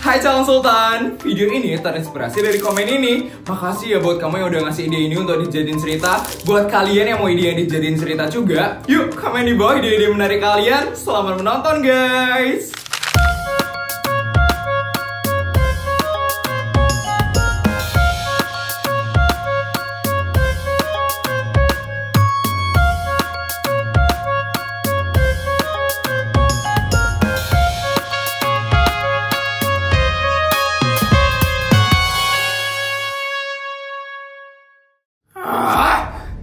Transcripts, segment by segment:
Hai calon sultan, video ini terinspirasi dari komen ini. Makasih ya buat kamu yang udah ngasih ide ini untuk dijadiin cerita. Buat kalian yang mau ide yang dijadiin cerita juga, yuk komen di bawah ide-ide menarik kalian. Selamat menonton guys.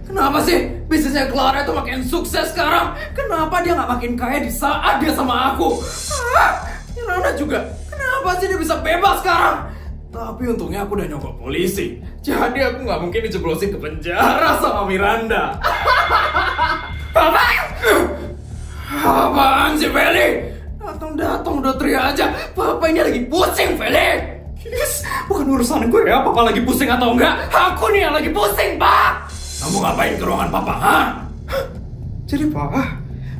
Kenapa sih bisnisnya Clara itu makin sukses sekarang? Kenapa dia nggak makin kaya di saat dia sama aku? Miranda juga. Kenapa sih dia bisa bebas sekarang? Tapi untungnya aku udah nyogok polisi. Jadi aku nggak mungkin dijeblosin ke penjara sama Miranda. Papa! Apaan sih Feli? Datang udah teriak aja. Papa ini lagi pusing Feli. Bukan urusan gue ya, Papa lagi pusing atau enggak. Aku nih yang lagi pusing, Pak. Kamu ngapain ke ruangan Papa, ha? Jadi, Papa,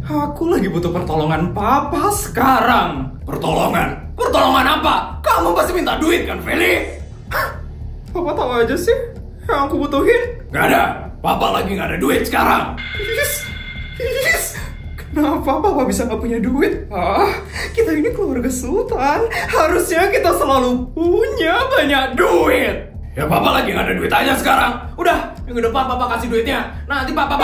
aku lagi butuh pertolongan Papa sekarang. Pertolongan? Pertolongan apa? Kamu pasti minta duit kan, Feli? Papa tahu aja sih yang aku butuhin. Gak ada. Papa lagi gak ada duit sekarang. Kenapa Papa bisa gak punya duit? Kita ini keluarga sultan. Harusnya kita selalu punya banyak duit. Ya Papa lagi gak ada duit aja sekarang. Udah, minggu depan Papa kasih duitnya. Nanti Papa...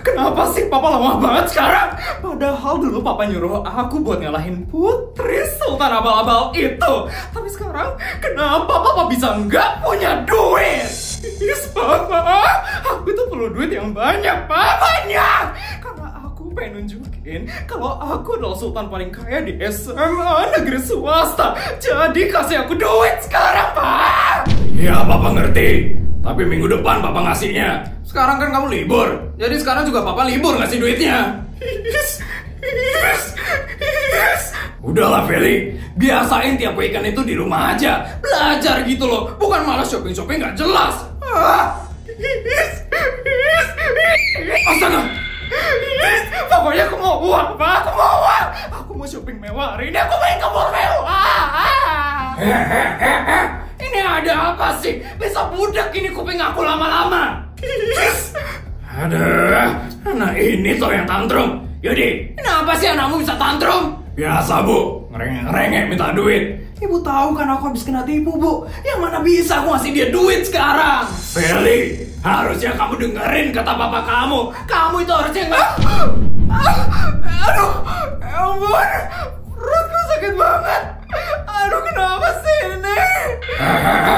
Kenapa sih Papa lama banget sekarang? Padahal dulu Papa nyuruh aku buat ngalahin putri sultan abal-abal itu. Tapi sekarang, kenapa Papa bisa nggak punya duit? Papa, aku tuh perlu duit yang banyak, Pak. Banyak! Karena aku pengen nunjukin kalau aku adalah sultan paling kaya di SMA negeri swasta. Jadi kasih aku duit sekarang, Pak. Ya, Papa ngerti. Tapi minggu depan Papa ngasihnya. Sekarang kan kamu libur. Jadi sekarang juga Papa libur ngasih duitnya. Udahlah Feli, biasain tiap weekend itu di rumah aja. Belajar gitu loh, bukan malah shopping-shopping gak jelas. Astaga. Pokoknya aku mau uang, Pak. Aku mau uang. Aku mau shopping mewah hari ini. Aku main ke mall mewah. Ini ada apa sih? Bisa budak ini kuping aku lama-lama. Ada anak ini tuh yang tantrum. Yudi, kenapa sih anakmu bisa tantrum? Biasa Bu, ngerengek-ngerengek minta duit. Ibu tahu kan aku habis kena tipu Bu. Yang mana bisa aku ngasih dia duit sekarang. Feli, harusnya kamu dengerin kata papa kamu. Kamu itu harusnya nggak... Aduh, ya ampun, perutku sakit banget. Aduh, kenapa sih ini?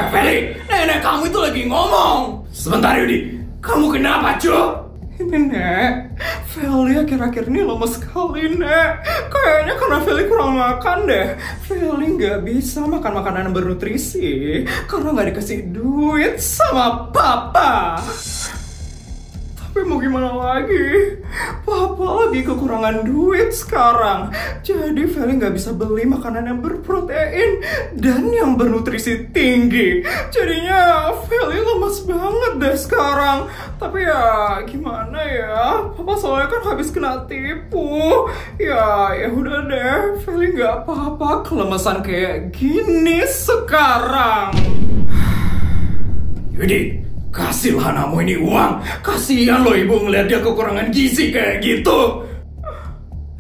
Feli, nenek kamu itu lagi ngomong. Sebentar Yudi, kamu kenapa Cuk? Ini Nek, Feli akhir-akhir ini lemes sekali Nek. Kayaknya karena Feli kurang makan deh. Feli nggak bisa makan makanan yang bernutrisi karena nggak dikasih duit sama Papa. Tapi mau gimana lagi? Papa lagi kekurangan duit sekarang. Jadi Feli nggak bisa beli makanan yang berprotein dan yang bernutrisi tinggi. Jadinya Feli lemas banget deh sekarang. Tapi ya gimana ya? Papa soalnya kan habis kena tipu. Ya udah deh. Feli nggak apa-apa kelemasan kayak gini sekarang. Yudi, kasihlah anakmu ini uang. Kasihan loh ibu ngeliat dia kekurangan gizi kayak gitu.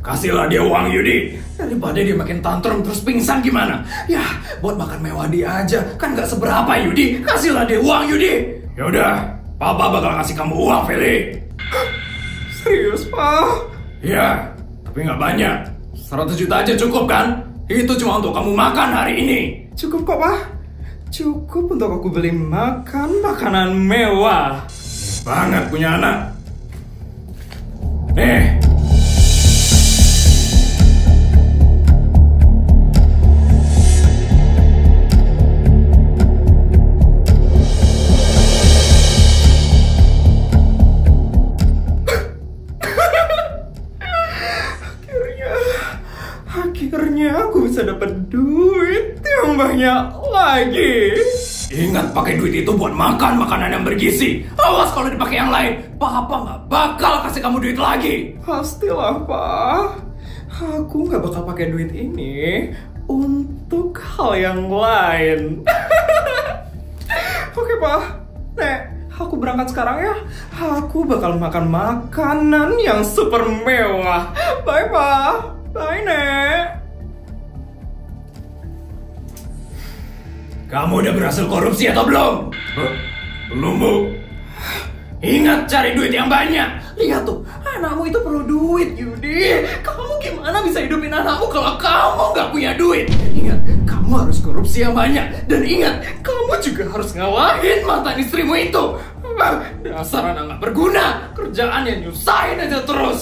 Kasihlah dia uang Yudi. Daripada dia makin tantrum terus pingsan gimana? Ya buat makan mewah dia aja. Kan gak seberapa Yudi. Kasihlah dia uang Yudi. Yaudah, Papa bakal kasih kamu uang Feli. Serius Pak? Ya, tapi gak banyak. 100 juta aja cukup kan? Itu cuma untuk kamu makan hari ini. Cukup kok Pak. Cukup untuk aku beli makan makanan mewah. Banget punya anak. Nih. Akhirnya aku bisa dapat duit yang banyak lagi. Ingat, pakai duit itu buat makan makanan yang bergizi. Awas kalau dipakai yang lain, Papa nggak bakal kasih kamu duit lagi. Pastilah, Pak. Aku nggak bakal pakai duit ini untuk hal yang lain. Oke, Pak. Nek, aku berangkat sekarang ya. Aku bakal makan makanan yang super mewah. Bye, Pak. Bye, Nek. Kamu udah berhasil korupsi atau belum? Belum, Bu. Ingat cari duit yang banyak. Lihat tuh, anakmu itu perlu duit, Yudi. Kamu gimana bisa hidupin anakmu kalau kamu nggak punya duit? Ingat, kamu harus korupsi yang banyak. Dan ingat, kamu juga harus ngalahin mantan istrimu itu. Dasar anak nggak berguna. Kerjaan yang nyusahin aja terus.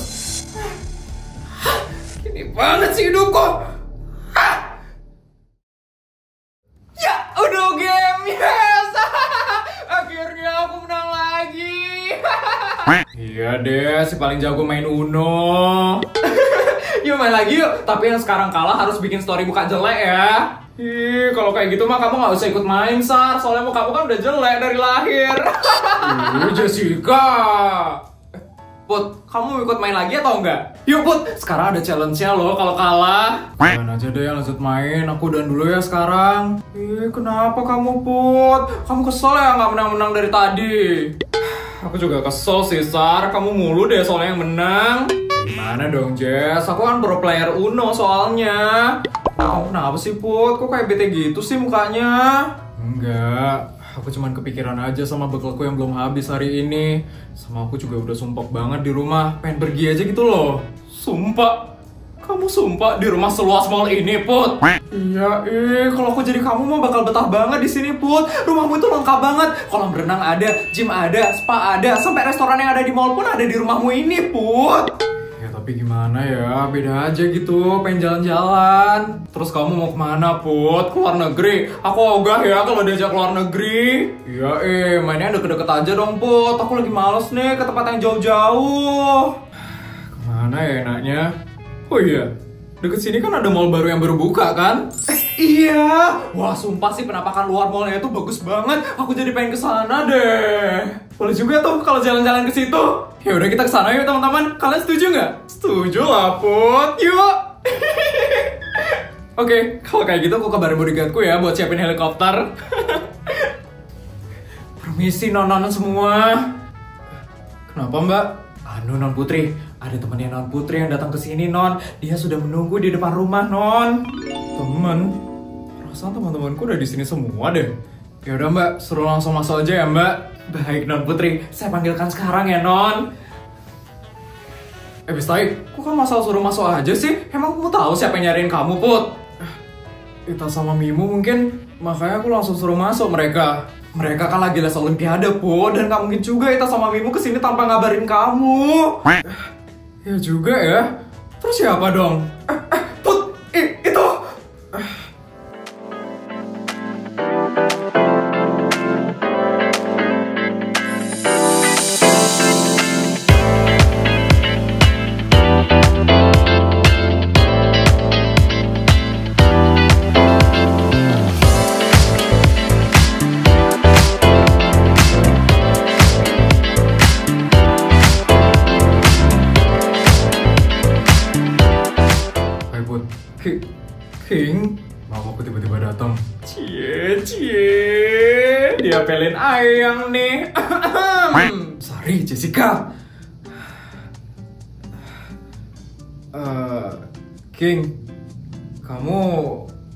Gini banget sih hidupku. Ya, udah game, yes. Akhirnya aku menang lagi. Iya deh, si paling jago main Uno. Yuk main lagi yuk. Tapi yang sekarang kalah harus bikin story muka jelek ya. Ih, kalau kayak gitu mah kamu nggak usah ikut main, Sar. Soalnya muka kamu kan udah jelek dari lahir. Jessica. Put, kamu ikut main lagi atau enggak? Yuk Put, sekarang ada challenge-nya loh kalau kalah. Jangan aja deh lanjut main, aku udah dulu ya sekarang. Ih, kenapa kamu Put? Kamu kesel ya nggak menang-menang dari tadi? Aku juga kesel sih, Sar. Kamu mulu deh soalnya yang menang. Gimana dong, Jess? Aku kan pro player Uno soalnya. Kamu kenapa sih, Put? Kok kayak bete gitu sih mukanya? Enggak. Aku cuman kepikiran aja sama bekalku yang belum habis hari ini. Sama aku juga udah sumpah banget di rumah. Pengen pergi aja gitu loh. Sumpah? Kamu sumpah di rumah seluas mall ini, Put? Iya, kalau aku jadi kamu mah bakal betah banget di sini, Put. Rumahmu itu lengkap banget. Kolam renang ada, gym ada, spa ada, sampai restoran yang ada di mall pun ada di rumahmu ini, Put. Ya tapi gimana ya, beda aja gitu, pengen jalan-jalan. Terus kamu mau kemana, Put? Keluar negeri? Aku ogah ya kalau diajak keluar negeri. Iya, mainnya deket-deket aja dong, Put. Aku lagi males nih ke tempat yang jauh-jauh. Kemana ya enaknya? Oh iya, deket sini kan ada mall baru yang baru buka kan? Iya. Wah, sumpah sih penampakan luar mallnya itu bagus banget. Aku jadi pengen kesana deh. Boleh juga tuh kalau jalan-jalan ke situ. Ya udah kita kesana yuk teman-teman. Kalian setuju nggak? Setuju lah, Put. Yuk. Oke, kalau kayak gitu aku kabarin bodyguardku ya buat siapin helikopter. Permisi non-non semua. Kenapa Mbak? Anu Non Putri, ada temannya Non Putri yang datang ke sini Non. Dia sudah menunggu di depan rumah Non. Temen? Perasaan teman-temanku udah di sini semua deh. Ya udah Mbak, suruh langsung masuk aja ya Mbak. Baik Non Putri, saya panggilkan sekarang ya Non. Bistai, kok kamu asal suruh masuk aja sih? Emang kamu tahu siapa yang nyariin kamu, Put? Ita sama Mimu mungkin, makanya aku langsung suruh masuk mereka. Mereka kan lagi les olimpiade, Put, dan gak mungkin juga Ita sama Mimu kesini tanpa ngabarin kamu. Ya juga ya. Terus siapa dong? Put, itu. King, mamaku tiba-tiba datang. Cie, dia pelin ayang nih. Sorry, Jessica. King, kamu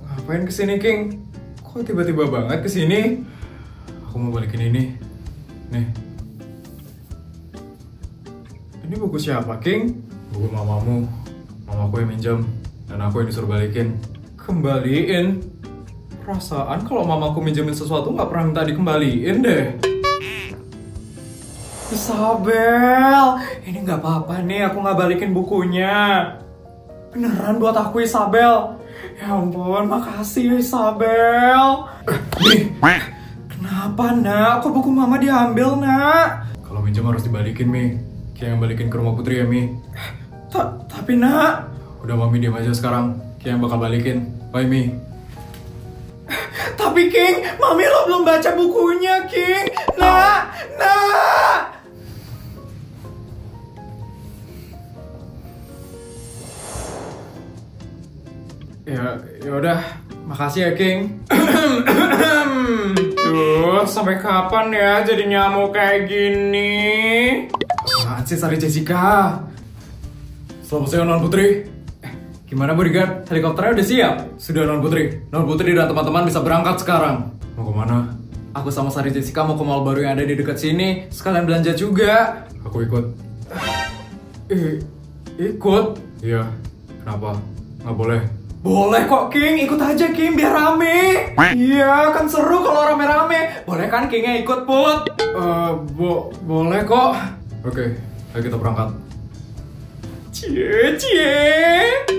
ngapain kesini, King? Kok tiba-tiba banget kesini? Aku mau balikin ini. Nih. Ini buku siapa, King? Buku mamamu. Mamaku yang minjam. Dan aku yang disuruh balikin. Kembaliin? Perasaan kalau mamaku minjemin sesuatu nggak pernah minta dikembaliin deh. Isabel, ini nggak apa-apa nih aku nggak balikin bukunya. Beneran buat aku Isabel. Ya ampun, makasih Isabel. Nih, kenapa nak? Kok buku mama diambil nak? Kalau minjem harus dibalikin Mi. Kayak yang balikin ke rumah Putri ya Mi. Tapi nak. Udah Mami diam aja sekarang. Kayak yang bakal balikin. Bye Mi. Tapi King, Mami lo belum baca bukunya King. Nah. Ya udah, makasih ya King. Duh, sampai kapan ya jadi nyamuk kayak gini? Apaan sih Sari Jessica? Selamat siang Non Putri. Gimana bodyguard? Helikopternya udah siap? Sudah Non Putri. Non Putri dan teman-teman bisa berangkat sekarang. Mau kemana? Aku sama Sari Jessica mau ke mall baru yang ada di dekat sini. Sekalian belanja juga. Aku ikut. Ikut? Iya. Kenapa? Nggak boleh? Boleh kok King, ikut aja King biar rame. Iya kan seru kalau rame-rame. Boleh kan Kingnya ikut Put? Boleh kok. Oke, ayo kita berangkat. Cie,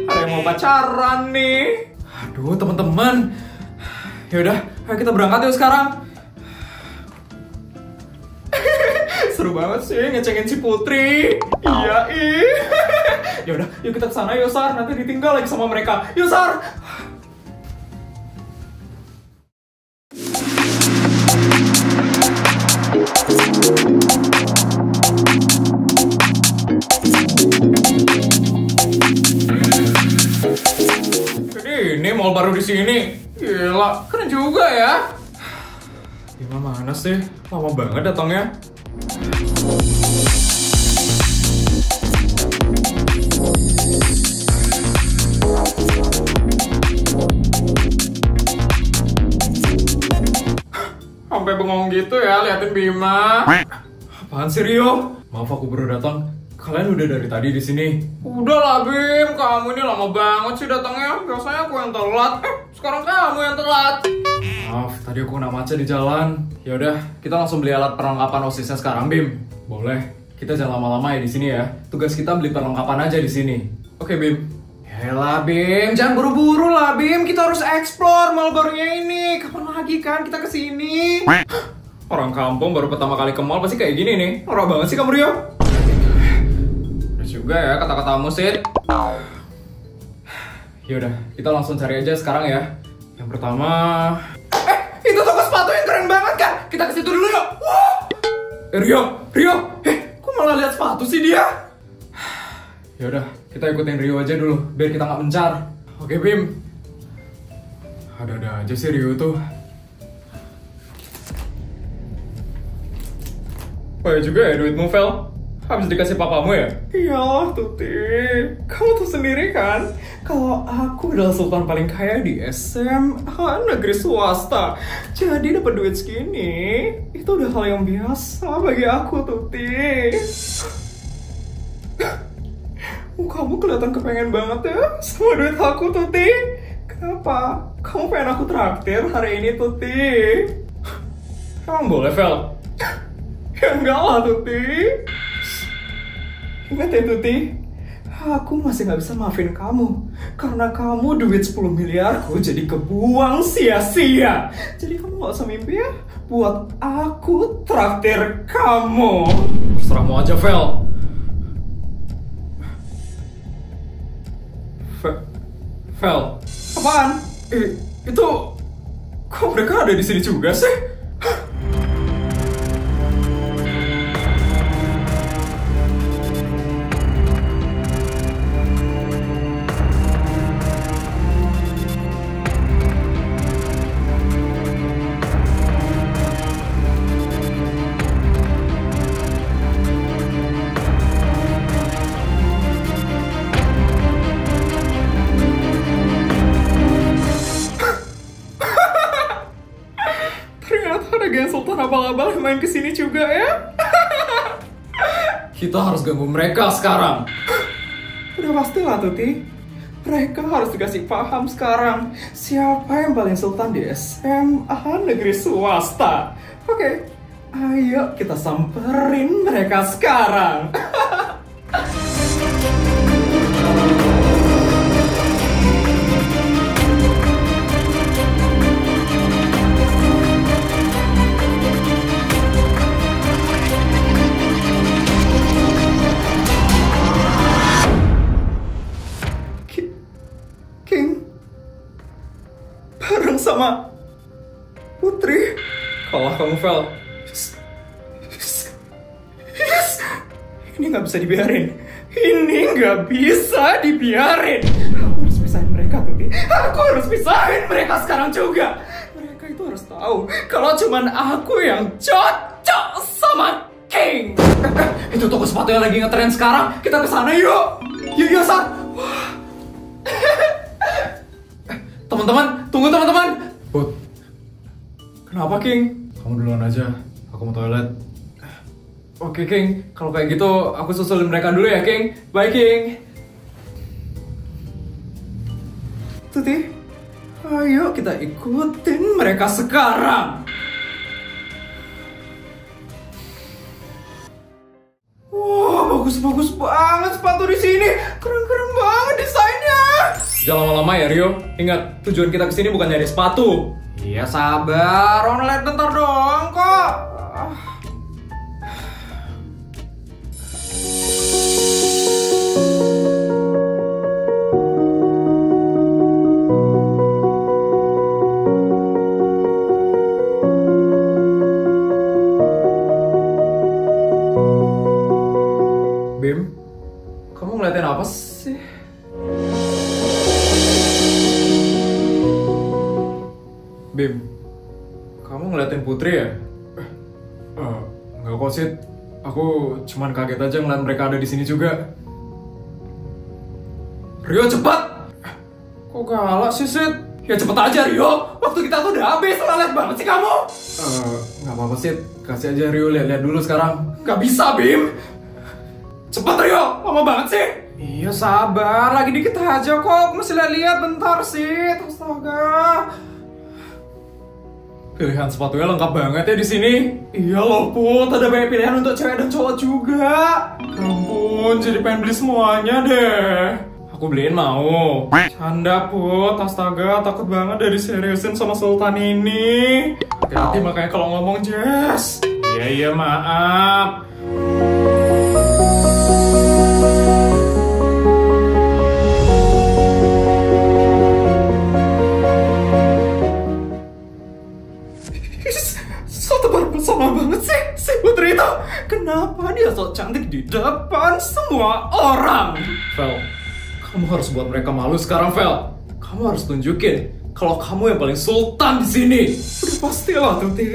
ada yang mau pacaran nih. Aduh teman-teman. Yaudah, ayo kita berangkat yuk sekarang. Seru banget sih ngecengin si Putri. Iya Yaudah, yuk kita kesana yuk Sar. Nanti ditinggal lagi sama mereka. Yuk Sar. Jadi ini mall baru di sini. Gila, keren juga ya. Gimana sih? Lama banget datangnya. Sampai bengong gitu ya liatin Bima. Apaan sih Rio? Maaf aku baru datang. Kalian udah dari tadi di sini? Udah lah Bim, kamu ini lama banget sih datangnya. Biasanya aku yang telat. Sekarang kamu yang telat. Maaf, tadi aku kena macet di jalan. Ya udah, kita langsung beli alat perlengkapan OSISnya sekarang Bim. Boleh. Kita jangan lama-lama ya di sini ya. Tugas kita beli perlengkapan aja di sini. Oke Bim. Yalah Bim, jangan buru-buru lah Bim. Kita harus explore mall barunya ini. Kapan lagi kan kita kesini? Orang kampung baru pertama kali ke mall pasti kayak gini nih. Norak banget sih kamu Rio. Udah juga ya kata-katamu Sid. Yaudah, kita langsung cari aja sekarang ya. Yang pertama... itu toko sepatu yang keren banget kan? Kita ke situ dulu yuk. Rio. Kok malah lihat sepatu sih dia? Yaudah, kita ikutin Rio aja dulu, biar kita nggak mencar. Oke Bim. Ada-ada aja sih Rio tuh. Banyak juga ya duitmu, Vel. Habis dikasih papamu ya? Iyalah, Tuti. Kamu tuh sendiri kan? Kalau aku adalah sultan paling kaya di SMA negeri swasta. Jadi dapat duit segini, itu udah hal yang biasa bagi aku, Tuti. Kamu kelihatan kepengen banget ya sama duit aku, Tuti. Kenapa? Kamu pengen aku traktir hari ini, Tuti? Emang boleh, Vel? Ya enggak lah, Tuti. Ingat ya, Tuti. Aku masih gak bisa maafin kamu. Karena kamu duit 10 miliarku jadi kebuang sia-sia. Jadi kamu gak usah mimpi ya buat aku traktir kamu. Terserahmu aja, Vel. Vel, apaan? Itu kok mereka ada di sini juga sih? Geng Sultan abal-abal main kesini juga ya. Kita harus ganggu mereka sekarang. Udah pastilah Tuti. Mereka harus dikasih paham sekarang siapa yang paling sultan di SMA negeri swasta. Oke, ayo kita samperin mereka sekarang. Sama Putri. Kalah kamu, Vel. Ini nggak bisa dibiarin. Ini nggak bisa dibiarin. Aku harus pisahin mereka, Tuti. Aku harus pisahin mereka sekarang juga. Mereka itu harus tahu kalau cuman aku yang cocok sama King. Itu toko sepatu yang lagi ngetren sekarang. Kita kesana yuk. Yuk San. Teman-teman, tunggu teman-teman. Put, kenapa King? Kamu duluan aja, aku mau toilet. Oke King, kalau kayak gitu aku susulin mereka dulu ya King. Bye King. Tuti, ayo kita ikutin mereka sekarang. Wah, bagus-bagus banget sepatu di sini. Keren-keren banget desainnya. Jangan lama-lama ya Rio. Ingat, tujuan kita kesini bukan nyari sepatu. Iya sabar, online bentar doang kok. Bim, kamu ngeliatin apa sih? Bim, kamu ngeliatin Putri ya? Nggak kok Sid, aku cuman kaget aja ngeliat mereka ada di sini juga. Rio cepat! Kok galak sih Sid? Ya cepet aja Rio, waktu kita tuh udah habis, lelet banget sih kamu. Nggak apa-apa Sid, kasih aja Rio lihat-lihat dulu sekarang. Gak bisa Bim. Cepat Rio, lama banget sih. Iya sabar, lagi dikit aja kok, masih lihat bentar Sid. Astaga. Pilihan sepatunya lengkap banget ya di sini. Iya loh Put, ada banyak pilihan untuk cewek dan cowok juga. Ampun, jadi pengen beli semuanya deh. Aku beliin mau. Canda Put, astaga, takut banget dari seriusin sama Sultan ini. Hati-hati makanya kalau ngomong Jess. Iya maaf. Sama banget sih si Putri itu. Kenapa dia so cantik di depan semua orang? Vel, kamu harus buat mereka malu sekarang, Vel. Kamu harus tunjukin kalau kamu yang paling sultan di sini. Udah pastilah Tuti.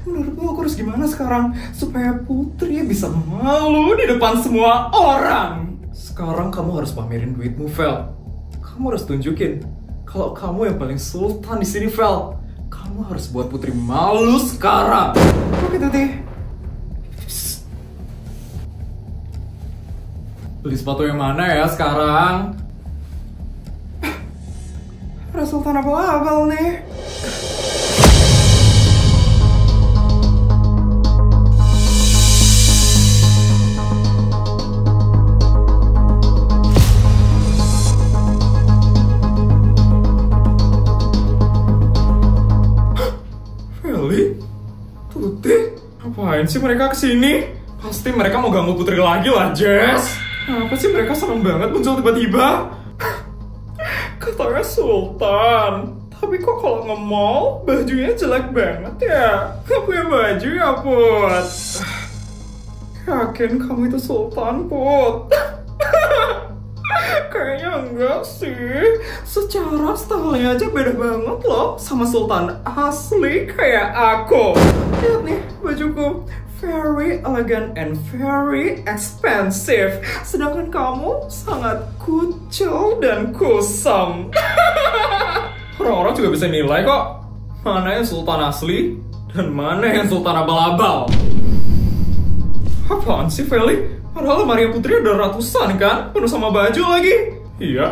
Menurutmu aku harus gimana sekarang supaya Putri bisa malu di depan semua orang? Sekarang kamu harus pamerin duitmu, Vel. Kamu harus tunjukin kalau kamu yang paling sultan di sini, Vel. Kamu harus buat Putri malu sekarang. Oke Tuti. Beli sepatu yang mana ya sekarang? Ada Sultan abal-abal nih. Ngapain sih mereka kesini? Pasti mereka mau ganggu Putri lagi lah, Jess. Kenapa sih mereka seneng banget muncul tiba-tiba? Katanya Sultan. Tapi kok kalau nge-mall, bajunya jelek banget ya? Gak punya baju ya, Put? Yakin kamu itu Sultan, Put? Kayaknya enggak sih. Secara stylenya aja beda banget loh sama Sultan asli kayak aku. Lihat nih bajuku, very elegant and very expensive. Sedangkan kamu sangat kucel dan kusam. Orang-orang juga bisa nilai kok mana yang Sultan asli dan mana yang Sultan abal-abal. Apaan sih, Feli? Padahal Maria Putri ada ratusan kan? Penuh sama baju lagi. Iya,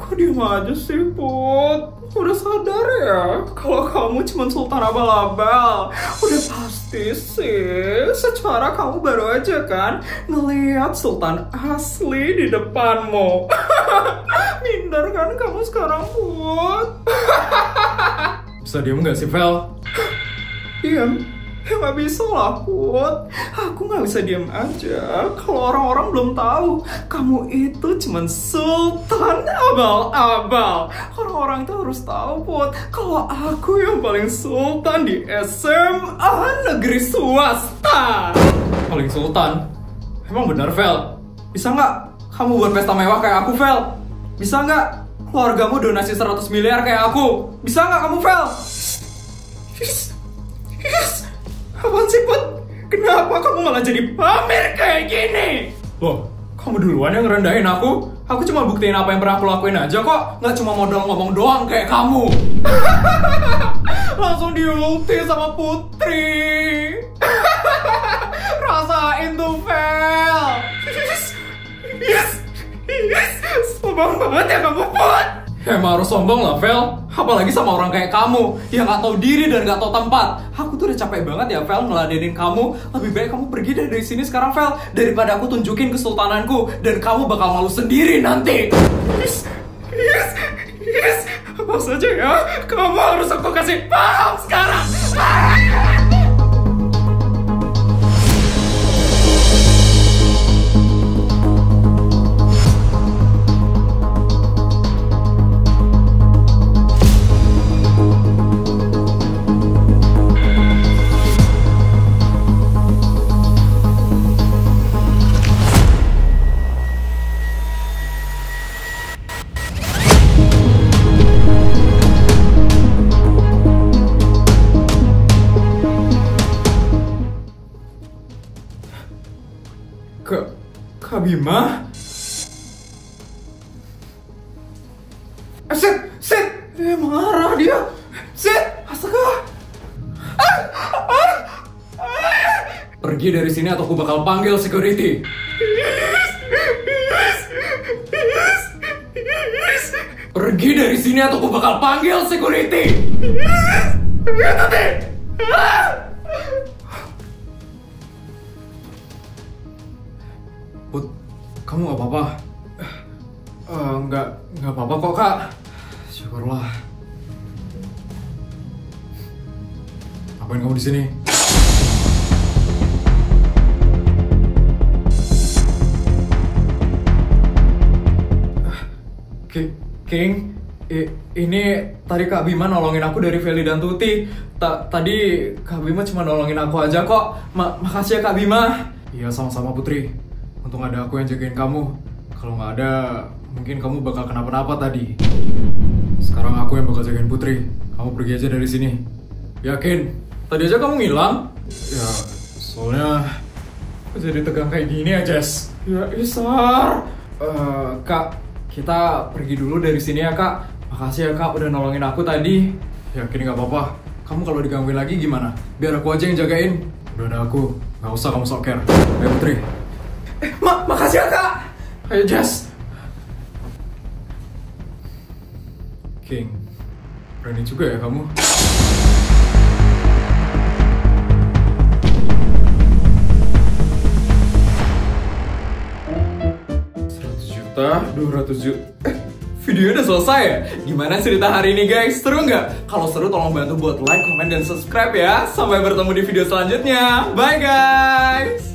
kok diem aja sih, Put? Udah sadar ya kalau kamu cuma Sultan abal-abal. Udah pasti sih. Secara kamu baru aja kan ngeliat Sultan asli di depanmu. Minder kan kamu sekarang, Put? Bisa diem gak sih, Vel? Diam? Ya nggak bisa lah, Put. Aku nggak bisa diam aja kalau orang-orang belum tahu kamu itu cuman Sultan abal-abal. Orang-orang itu harus tahu, Put, kalau aku yang paling sultan di SMA negeri swasta. Paling sultan? Emang bener, Vel? Bisa nggak kamu buat pesta mewah kayak aku, Vel? Bisa nggak? keluargamu donasi 100 miliar kayak aku. Bisa nggak kamu, Vel? Apaan sih, Put? Kenapa kamu malah jadi pamer kayak gini? Loh, kamu duluan yang ngerendahin aku. Aku cuma buktiin apa yang pernah aku lakuin aja kok. Nggak cuma modal ngomong doang kayak kamu. Langsung diulti sama Putri. Rasain tuh, Vel. Yes. Sombong banget ya kamu, Put. Emang harus sombong lah, Vel. Apalagi sama orang kayak kamu yang gak tahu diri dan gak tahu tempat. Aku tuh udah capek banget ya, Vel, ngeladenin kamu. Lebih baik kamu pergi dari sini sekarang, Vel, daripada aku tunjukin kesultananku dan kamu bakal malu sendiri nanti. Yes. Apa saja ya? Kamu harus aku kasih paham sekarang. Kak Bima? Sit! Marah dia! Sit! Astaga! Pergi dari sini atau aku bakal panggil security. Pergi dari sini atau aku bakal panggil security. Put, kamu gak apa-apa? Nggak apa-apa kok, Kak. Syukurlah. Ngapain kamu di sini? King, ini tadi Kak Bima nolongin aku dari Feli dan Tuti. Tadi Kak Bima cuma nolongin aku aja kok. Makasih ya Kak Bima. Iya, sama-sama Putri. Untung ada aku yang jagain kamu. Kalau nggak ada, mungkin kamu bakal kenapa-napa tadi. Sekarang aku yang bakal jagain Putri. Kamu pergi aja dari sini. Yakin? Tadi aja kamu ngilang? Ya, soalnya aku jadi tegang kayak gini ya, Jess. Ya, Isar. Kak, kita pergi dulu dari sini ya, Kak. Makasih ya, Kak, udah nolongin aku tadi. Yakin nggak apa-apa. Kamu kalau digangguin lagi gimana? Biar aku aja yang jagain. Udah ada aku. Nggak usah kamu sok care. Ayo, Putri. Makasih ya, Kak. Ayo, Jess. King, berani juga ya kamu. 200 juta. Video udah selesai ya? Gimana cerita hari ini guys? Seru nggak? Kalau seru tolong bantu buat like, comment, dan subscribe ya. Sampai bertemu di video selanjutnya. Bye guys!